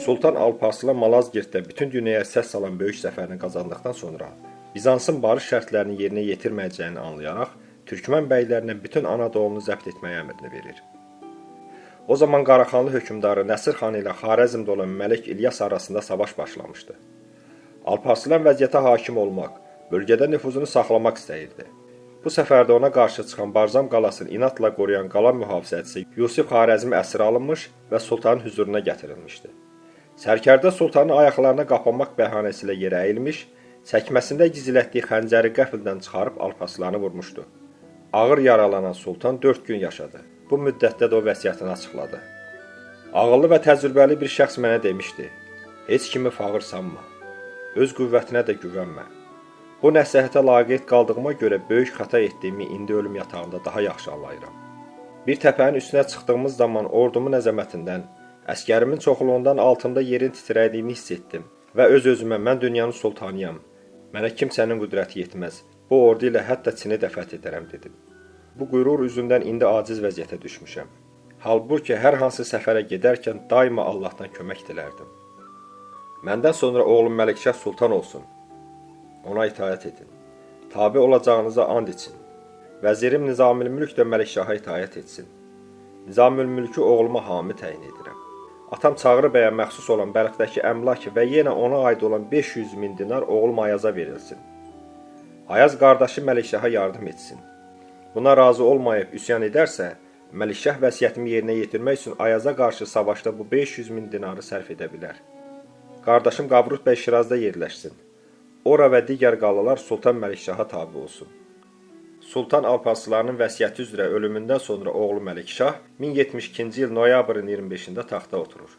Sultan Alparslan Malazgirddə bütün dünyaya səs salan böyük zəfərini qazandıqdan sonra Bizansın barış şərtlərini yerinə yetirməyəcəyini anlayaraq Türkmən bəylərinə bütün Anadolunu zəbt etməyə əmrini verir. O zaman Qaraxanlı hökmdarı Nəsir xan ilə Xarəzmdə olan Məlik İlyas arasında savaş başlamışdı. Alparslan vəziyyətə hakim olmaq, bölgədə nüfuzunu saxlamaq istəyirdi. Bu səfərdə ona qarşı çıxan Barzam qalasını inatla qoruyan qala mühafizəçisi Yusif Xarəzmi əsir alınmış və sultanın hüzuruna gətirilmişdi. Sərkərdə sultanın ayaqlarına qapanmaq bəhanəsi ilə yerə əyilmiş, çəkməsində gizlətdiyi xəncəri qəfildən çıxarıb Alparslanı vurmuşdu. Ağır yaralanan sultan 4 gün yaşadı. Bu müddətdə də o vəsiyyətini açıqladı. Ağıllı və təcrübəli bir şəxs mənə demişdi: "Heç kimi fağır sanma. Öz qüvvətinə də güvənmə. Bu nəsihətə laqeyd qaldığıma görə böyük xəta etdiyimi indi ölüm yatağında daha yaxşı anlayıram. Bir təpənin üstünə çıxdığımız zaman ordumun əzəmətindən, əskərimin çoxluğundan altımda yerin titrədiyini hiss etdim və öz-özümə mən dünyanın sultanıyam. Mənə kimsənin qüdrəti yetməz. Bu ordu ilə hətta Çini də fəth edərəm" dedim. Bu qürur üzündən indi aciz vəziyyətə düşmüşəm. Halbuki hər hansı səfərə gedərkən daima Allahdan kömək dilərdim. Məndən sonra oğlum Məlikşah sultan olsun. Ona itaət edin. Tabe olacağınıza and için. Vəzirim Nizamülmülk də Məlikşaha itaət etsin. Nizamülmülkü oğluma hami təyin edirəm. Atam Çağrı bəyə məxsus olan Bəlxdəki əmlak və yenə ona aid olan 500 min dinar oğlum Ayaza verilsin. Ayaz qardaşı Məlikşaha yardım etsin. Buna razı olmayıb üsyan edərsə, Məlikşah vəsiyyətimi yerinə yetirmək üçün Ayaza qarşı savaşda bu 500 min dinarı sərf edə bilər. Qardaşım Qavrut bəy Şirazda yerləşsin. Ora və digər qalalar Sultan Məlikşaha tabi olsun. Sultan Alparslanın vəsiyyəti üzrə ölümündən sonra oğlu Məlikşah 1072-ci il noyabrın 25-də taxta oturur.